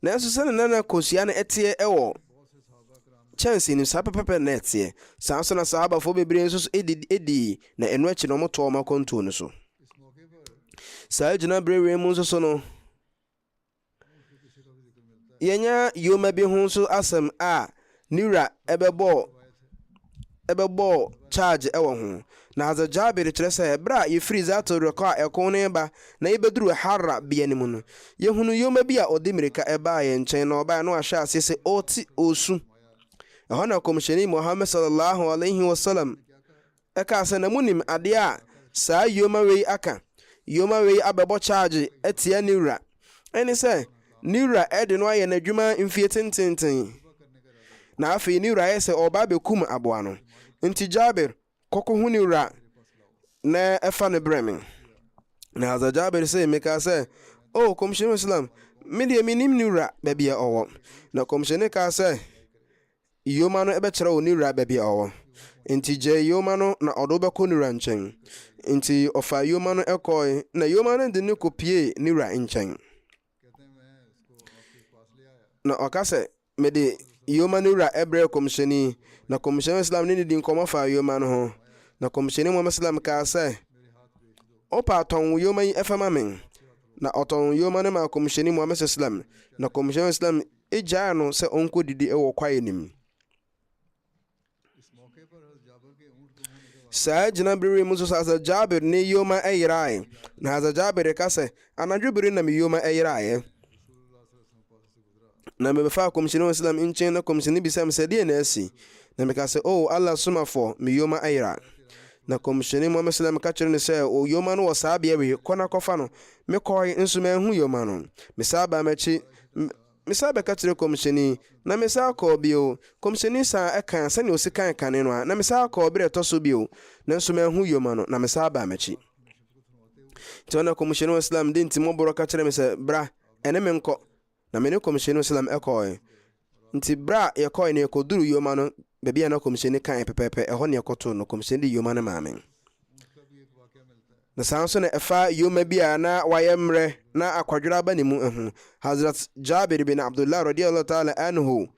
nanso sɛne nana kosua no ɛteɛ ɛwɔ kyɛnsee no saa pɛpɛpɛ na ɛteɛ saa so na sahabafoɔ bebree nso so ɛdi na ɛno akyi na ɔmotɔɔ ma kɔntuo no so saa gyina berɛ mu nso so no yɛnya yoma bi ho nso asɛm a ne wura ɛbɛbɔ charge ɛwɔ ho na Hazrat Jabir kyerɛ sɛ ɛberɛ a yɛfiri Zatul Riqa a ɛko no ba na yɛbɛduru Harra bea no mu no yɛhunu yoma bi a ɔde mmirika ɛbaa yɛn nkyɛn na ɔbaa no ahyɛ ase sɛ ɔte ɔsu ɛhɔ na kɔmhyɛni Muhammad sallallahu alaihi wasallam ɛka sɛ na munim adeɛ a saa yoma wei aka yoma wei abɛbɔ charge ɛtia ne wura ɛne sɛ ne wura ɛde no ayɛ n'adwuma mfie tententen na afei ne wura ayɛ sɛ ɔba bɛkum aboa no nti Jabir kɔkɔ hu ne wura na ɛfa ne brɛ me na Hazrat Jabir sɛ meka sɛ o kɔmhyɛni Islam medeɛ menim ne wura baabi a ɔwɔ na kɔmhyɛni ka sɛ yoma no ɛbɛkyerɛ wo ne wura baabi a ɔwɔ nti gye yoma no na ɔde wobɛkɔ ne wura nkyɛn nti ɔfa yoma no ɛkɔe na yoma no de ne kɔpie ne wura nkyɛn na ɔka sɛ mede yoma no wura ɛbrɛ kɔmhyɛni na kɔmhyɛni Islam ne di nkɔmmɔ fa yoma no ho na kɔmhyɛni Muhammad Islam kaa sɛ ɔpa atɔn wo yoma yi ɛfama me na ɔtɔn yoma no ma kɔmhyɛni Muhammad sallam, na kɔmhyɛni sallam egyaa no sɛ ɔnkɔ didi ɛwɔ kwae nim. Saa gyina bere mu nso Hazrat Jabir ne yoma ɛyerae, na Hazrat Jabir ka sɛ anadwo bere na me yoma ɛyeraeɛ, na mebɛfa kɔmhyɛni sallam nkyɛn, na kɔmhyɛni bisa me sɛ deɛ na asi, na meka sɛ Allah somafo me yoma ɛyera. Na kɔmhyɛni Muhammad sallam ka kyerɛ no sɛ o yoma no wɔ saa bea wei, kɔ na kɔfa no. Mekɔe nso manhu yoma no. Mesaa baa m'akyi, mesaa bɛka kyerɛ kɔmhyɛni, na mesaa kɔɔ bio. Kɔmhyɛni saa ɛka sɛnea osi kan kane no a, na mesaa kɔɔ bere ɛtɔ so bio, na nso manhu yoma no, na mesaa baa m'akyi. Nti ɔna kɔmhyɛni sallam de ntimɔborɔ ka kyerɛ me sɛ bra ɛne me nkɔ, na me ne kɔmhyɛni sallam ɛkɔe. Nti bra yɛkɔe ne yɛkɔduru yoma no baabi a na kɔmhyɛni kan pɛpɛpɛ, ɛhɔ ne yɛkɔtoo no. Kɔmhyɛni de yoma no maa me. Na saa nso na ɛfa yoma bi a na wayɛ mmerɛ na akwadwerɛ aba ne mu ɛho. Hazrat Jabir bin Abdullah radiyallahu ta'ala anhu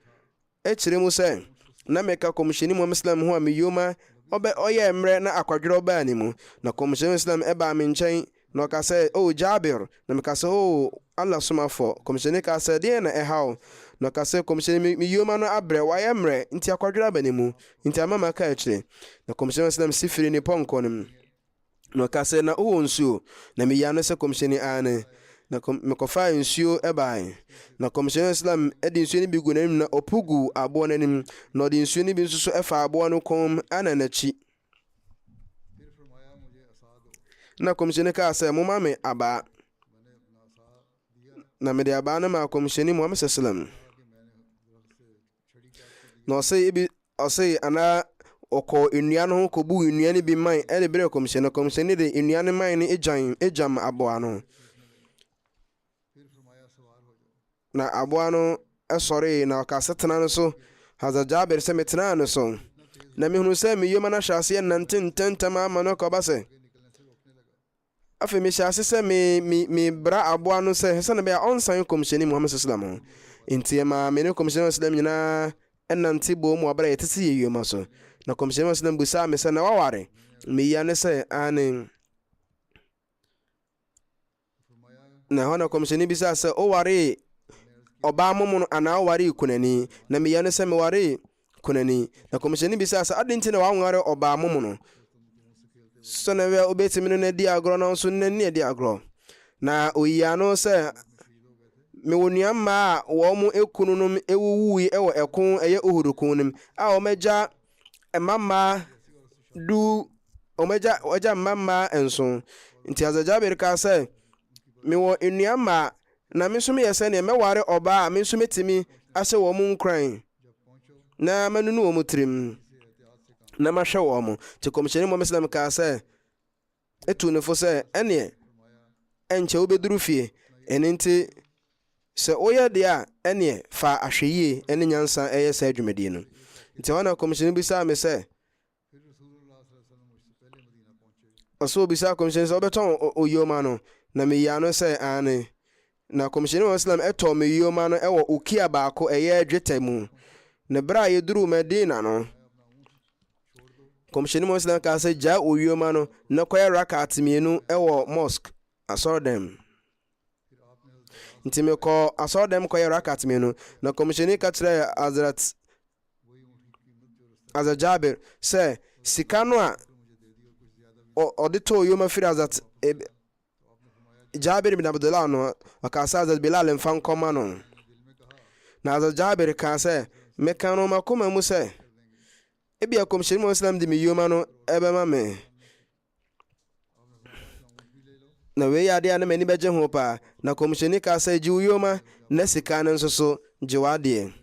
ɛkyerɛ mu sɛ na meka kɔmhyɛni Muhammad sallam ho a me yoma ɔyɛ mmerɛ na akwadwerɛ ɔbaa ne mu. Na kɔmhyɛni sallam ɛbaa me nkyɛn na ɔka sɛ Jabir, na meka sɛ Allah somafo. Kɔmhyɛni ka sɛ deɛ na ɛhaw, na ɔka sɛ kɔmhyɛni me yoma no abrɛ wayɛ mmerɛ nti akwadwerɛ aba ne mu, nti ama maka akyire. Na kɔmhyɛni sallam si firi ne pɔnkɔ no mu, na ɔka sɛ na wowɔ nsuo, na meya no sɛ kɔmhyɛni ane, na mekɔfaa nsuo ɛbae. Na kɔmhyɛni sallam ɛde nsuo no bi gu n'anim, na ɔpo gu aboɔ no anim, na ɔde nsuo no bi nso so ɛfa aboɔ no kɔn mu ana n'akyi. Na kɔmhyɛni kaa sɛ moma me abaa, na mede abaa no ma kɔmhyɛni Muhammad sallam. Na ɔse anaa ɔkɔ nnua no ho kɔbu nnua no bi man ɛde berɛ kɔmhyɛni. Kɔmhyɛni de nnua no man no egyam aboa no, na aboa no ɛsɔree, na ɔka sɛ tena no so. Hazrat Jabir sɛ metenaa no so, na mehunu sɛ me yoma no ahyɛ aseɛ nante ntɛntɛm ama no kɔba sɛ afei mehyɛ ase sɛ mebra aboa no sɛ sɛne bɛyɛ ɔnsan kɔmhyɛni Muhammad sallam ho. Nti ɛma me ne kɔmhyɛni sallam nyinaa ɛnante bɔ mu abra yɛte sɛ yɛ yoma so. Na kɔmhyɛni sallam busaa me sɛ na waware? Meya ne sɛ ane. Na hɔ na kɔmhyɛni bisaa sɛ woware ɔbaa momo no anaa woware kunani? Na meya ne sɛ meware kunani. Na kɔmhyɛni bisaa sɛ ade nti na waware ɔbaa momo no? So na wɛ obetimi no na di agorɔ no nso na ni di agorɔ. Na oyiya no sɛ me wonua mma a wɔn mo ekunu no ewuwui ɛwɔ ɛko ɛyɛ ohurukun nim a ɔmɛgya mmamma du ɔmɛgya mmamma enso. Nti Hazrat Jabir ka sɛ me wɔ nnua mma na me nso meyɛ sɛ ne mɛware ɔbaa a me nso metimi ahyɛ wɔn mo nkran na manunu wɔn mo tirim na mahwɛ wɔn mo. Nti kɔmhyɛni Muhammad sallam ka sɛ etu ne fo sɛ ɛneɛ ɛnkyɛ wobɛduru fie, ɛne nti sɛ woyɛ deɛ a ɛneɛ fa ahwɛ yie ɛne nyansa ɛyɛ saa dwumadie no. Nti hɔ na kɔmhyɛni bisaa me sɛ ɔsɛ obisaa kɔmhyɛni sɛ wobɛtɔn oyoma no? Na meyaa no sɛ ane. Na kɔmhyɛni Muhammad sallam ɛtɔ me yoma no ɛwɔ ukia baako ɛyɛ dwetɛ mu. Na bere a yɛduru Medina no, kɔmhyɛni Muhammad sallam ka sɛ gyaa oyoma no na kɔyɛ rakat mmienu ɛwɔ mosque asɔredɛm. Nti mekɔ asɔredɛm kɔyɛ rakat mmienu. Na kɔmhyɛni ka kyerɛ Hazrat Jabir sɛ sika no a ɔde tɔ oyoma firi Hazrat Jabir bin Abdullah no, ɔka sɛ Hazrat Bilal mfa nkɔma no. Na Hazrat Jabir ka sɛ meka no makoma mu sɛ ebia kɔmhyɛni Muhammad sallam de me yoma no ɛbɛma me, na wei yɛ adeɛ a na m'ani bɛgye ho paa. Na kɔmhyɛni ka sɛ gye wo yoma na sika no nso so gye w'adeɛ.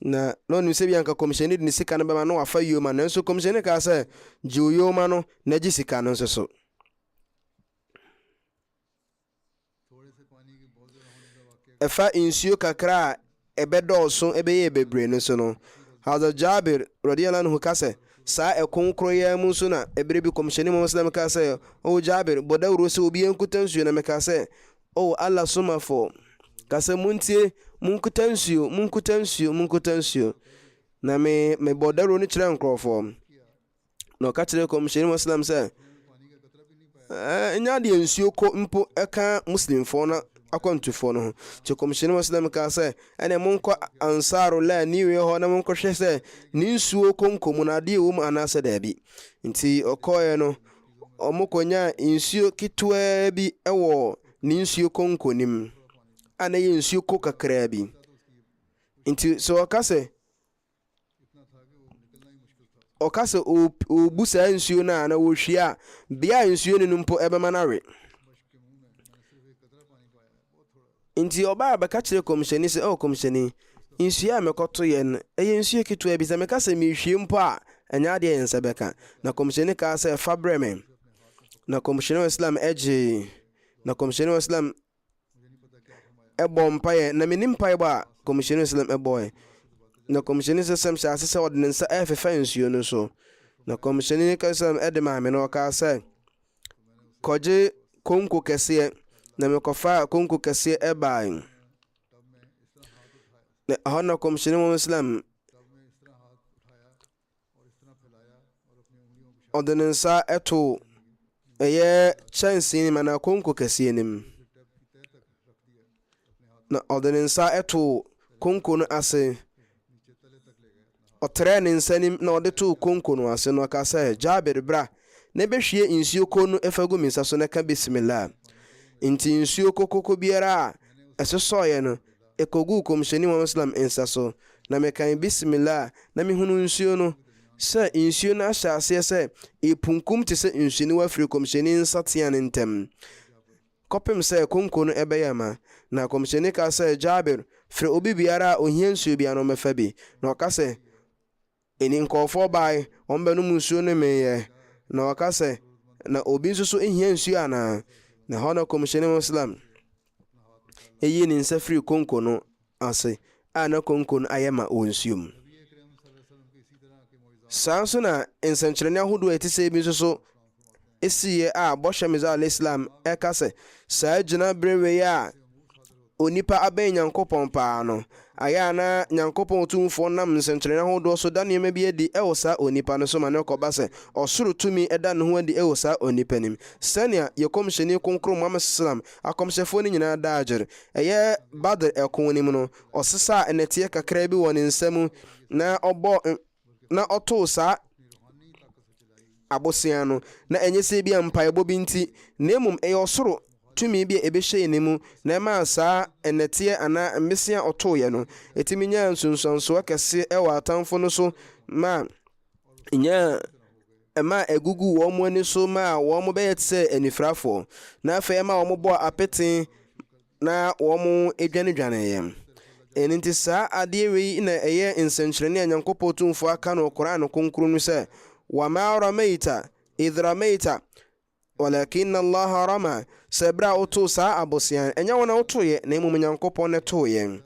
Na ɔnim sɛ bia nka kɔmhyɛni de ne sika no bɛma na wafa yoma, nanso kɔmhyɛni ka sɛ gye wo yoma no na gye sika no nso so. Ɛfa nsuo kakra a ɛbɛdɔɔso ɛbɛyɛ bebree no so no, Hazrat Jabir radiyallahu anhu ka sɛ saa ɛko koro yɛ mu nso na ɛbere bi kɔmhyɛni Muhammad sallam ka sɛ Jabir bɔ dawuro sɛ obi nkuta nsuo. Na meka sɛ Allah somafo ka sɛ muntie munkuta nsuo. Na me bɔ dawuro no kyerɛ nkurɔfoɔ. na ɔka kyerɛ kɔmhyɛni muslim sɛ ɛnya deɛ nsuo kɔ mpo ɛka muslimfoɔ no akwantufoɔ no ho. Nti kɔmhyɛni muslim kaa sɛ ɛne monkɔ ansarullah ne wie hɔ na monkɔhwɛ sɛ ne nsuo konko mu na adeɛ wɔ mu anaasɛ daabi. Nti ɔkɔɛ no ɔmo kɔnya nsuo ketewaa bi ɛwɔ ne nsuo konko nim a na yɛ nsuo ko kakraa bi. Nti sɛ ɔka sɛ ɔbu saa nsuo no a na wɔhwie a bea a nsuo no mpo ɛbɛma no awe. Nti ɔbaa bɛka kyerɛ kɔmhyɛni sɛ kɔmhyɛni, nsuo a mɛkɔto yɛ no ɛyɛ nsuo ketewa bi, sɛ meka sɛ mehwie mpo a ɛnyɛ adeɛ yɛ nsa bɛka. Na kɔmhyɛni kaa sɛ fa brɛ me. Na kɔmhyɛni wa islam ɛgye. Na kɔmhyɛni wa islam ɛbɔ mpaeɛ, na menim mpaeɛbɔ a kɔmhyɛni wa islam ɛbɔɛ. Na kɔmhyɛni sɛsɛm hyɛ ase sɛ ɔde ne nsa ɛfefa nsuo no so. Na kɔmhyɛni kasɛm ɛde maame no ɔkaa sɛ kɔgye konko kɛseɛ. Na mekɔfa konko kɛseɛ ɛbae. Na ɛhɔ na kɔmhyɛni wa islam ɔde ne nsa ɛto ɛyɛ kyɛnsee nim anaa konko kɛseɛ nim. Na ɔde ne nsa ɛto konko no ase. Ɔtrɛ ne nsa nim na ɔde to konko no ase no ɔka sɛ Jabir bra na bɛhwie nsuo ko no ɛfa gu me nsa so na ka bismillah. Nti nsuo kokoko biara a ɛsosɔɔyɛ no ɛkɔgu kɔmhyɛni wa islam nsa so. Na mekan bismillah na mehunu nsuo no sɛ nsuo no ahyɛ aseɛ sɛ ɛpunkum te sɛ nsuo no wafiri kɔmhyɛni nsa tea ne ntam kɔpem sɛ konko no ɛbɛyɛ ma. Na kɔmhyɛni ka sɛ Jabir frɛ obi biara a ohia nsuo biara no mɛfa bi. Na ɔka sɛ ɛni nkɔɔfoɔ bae ɔmbɛnom nsuo no meyɛ. Na ɔka sɛ na obi nso so ehia nsuo anaa. Na hɔ na kɔmhyɛni wa islam ɛyi ne nsa firi konko no ase a na konko no ayɛ ma wɔ nsuo mu. Saa nso na nsɛnkyerɛnne ahodoɔ a ɛte sɛ bi nso so ɛsiiɛ a bɔhyɛ Misa alayhi salam ɛka sɛ saa gyina berɛ wei a onipa abɛn Nyankopɔn paa no ayɛ a na Nyankopɔn tumfoɔ nam nsɛnkyerɛnne ahodoɔ so da nneɛma bi adi ɛwɔ saa onipa no so ma ne kɔba sɛ ɔsoro tumi ɛda ne ho adi ɛwɔ saa onipa nim. Sɛnea yɛkɔmhyɛni kronkron Muhammad sallam akɔmhyɛfoɔ no nyinaa da agyere ɛyɛ Badr ɛko nim no ɔsesa ɛnɛteɛ kakra bi wɔ ne nsam na ɔtoo saa abosea no na ɛnyɛ sɛ bi a mpaebɔ bi nti na mmom ɛyɛ ɔsoro tumi bi a ɛbɛhyɛ ne mu na ɛma saa ɛnɛteɛ anaa mmesia ɔtooyɛ no ɛtumi nya nsonsansoɔ kɛse ɛwɔ atamfo no so ma ɛma ɛgugu wɔn mu ani so ma wɔn mo bɛyɛ te sɛ anifrafoɔ na afei ɛma wɔn bɔ apete na wɔn edwanedwaneeɛ. Ɛno nti saa adeɛ wei na ɛyɛ nsɛnkyerɛnne a Nyankopɔn tumfoɔ aka no Koran no kronkron no sɛ wama ramaita idh ramaita walakinna Allah rama. Sɛ berɛ a wotoo saa abosea ɛnyɛ wo na wotooyɛ na mmom Nyankopɔn ne tooyɛ.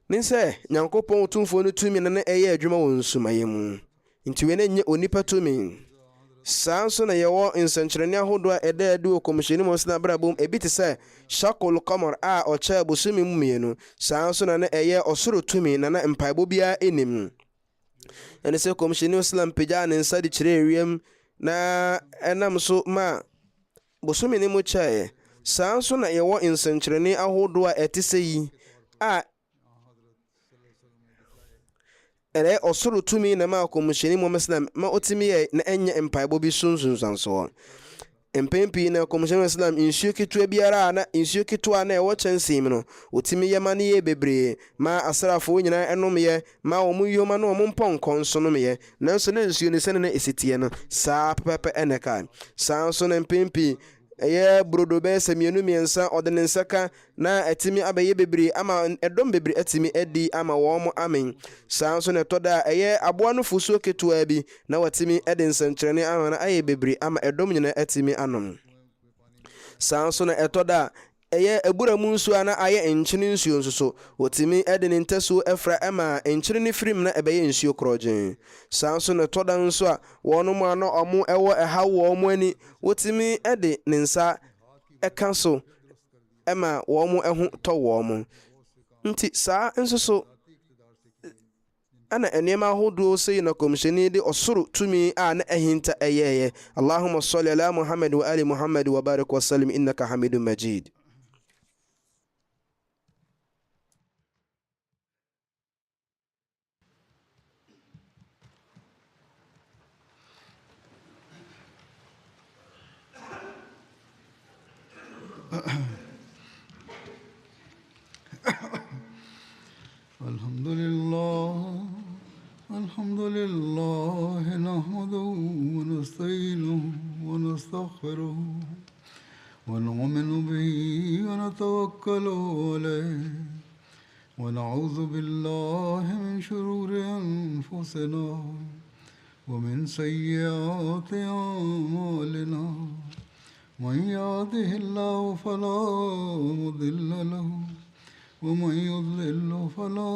Ne sɛ Nyankopɔn tumfoɔ no tumi na ɛyɛ adwuma wɔ nsumayɛ mu. Nti wei na nyɛ onipa tumi. Saa nso na yɛwɔ nsɛnkyerɛnne ahodoɔ a ɛda adi wɔ kɔmhyɛni mu sena brabom ebi te sɛ shakul qamar a ɔkyɛ bosome mu mmienu. Saa nso na ɛyɛ ɔsoro tumi na mpaebɔ biara ɛnim. Ɛne sɛ kɔmhyɛni islam pagyaa ne nsa de kyerɛ ewiem na ɛnam so ma bosome ne mu kyɛɛ. Saa nso na yɛwɔ nsɛnkyerɛnne ahodoɔ a ɛte sɛ yi a ɛrɛ ɔsoro tumi na ma kɔmhyɛni Muhammad sallam ma ɔtumi yɛ na ɛnyɛ mpaebɔ bi sunsunsansoɔ. Mpɛn pii na kɔmhyɛni islam nsuo ketewa biara na nsuo ketewa na ɛwɔ kyɛnsee mu no ɔtumi yɛ ma ne yɛ bebree ma asrafoɔ nyinaa ɛnom yɛ ma wɔn yoma na wɔn mpɔnkɔ nso nom yɛ. Nanso na nsuo ne sɛne na ɛsiteɛ no saa pɛpɛpɛ ɛna ka. Saa nso na mpɛn pii ɛyɛ brodo bɛyɛ sɛ mmienu mmiɛnsa ɔde ne nsa ka na ɛtumi abɛyɛ bebree ama ɛdɔm bebree ɛtumi adi ama wɔn amen. Saa nso na ɛtɔ da ɛyɛ aboa no fusuo ketewa bi na wɔtumi ɛde nsɛnkyerɛnne ama na ayɛ bebree ama ɛdɔm nyinaa ɛtumi anom. Saa nso na ɛtɔ da ɛyɛ abura mu nsuo a na ayɛ nkyene nsuo nso so wɔtumi ɛde ne ntasuo ɛfra ɛma nkyene ne firim na ɛbɛyɛ nsuo korɔgyen. Saa nso na ɛtɔ da nso a wɔn mu ano ɔmo ɛwɔ ɛha wɔn mu ani wɔtumi ɛde ne nsa ɛka so ɛma wɔn mu ɛho tɔ wɔn mu. Nti saa nso so ana nneɛma ahodoɔ sei na kɔmhyɛni de ɔsoro tumi a na ɛhinta ɛyɛɛyɛ. Allahumma salli ala Muhammad wa ali Muhammad wa barik wa sallim innaka hamidun majid. الحمد لله نحمده ونستعينه ونستغفره ونؤمن به ونتوكل عليه ونعوذ بالله من شرور أنفسنا ومن سيئات أعمالنا من يهده الله فلا مضل له ومن يضلل فلا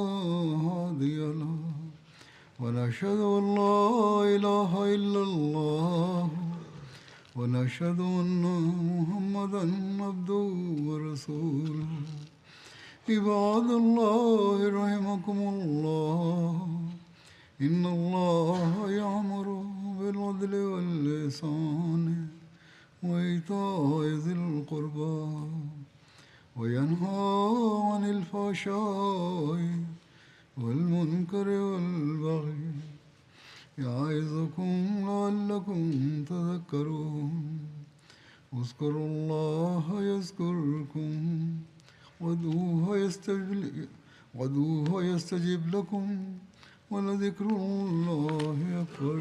هادي له ونشهد أن لا إله إلا الله ونشهد أن محمدا عبده ورسوله عباد الله رحمكم الله إن الله يأمر بالعدل والإحسان وإيتاء ذي القربى وينهى عن الفحشاء والمنكر والبغي يعظكم لعلكم تذكرون اذكروا الله يذكركم وادعوه يستجب لكم ولذكر الله أكبر.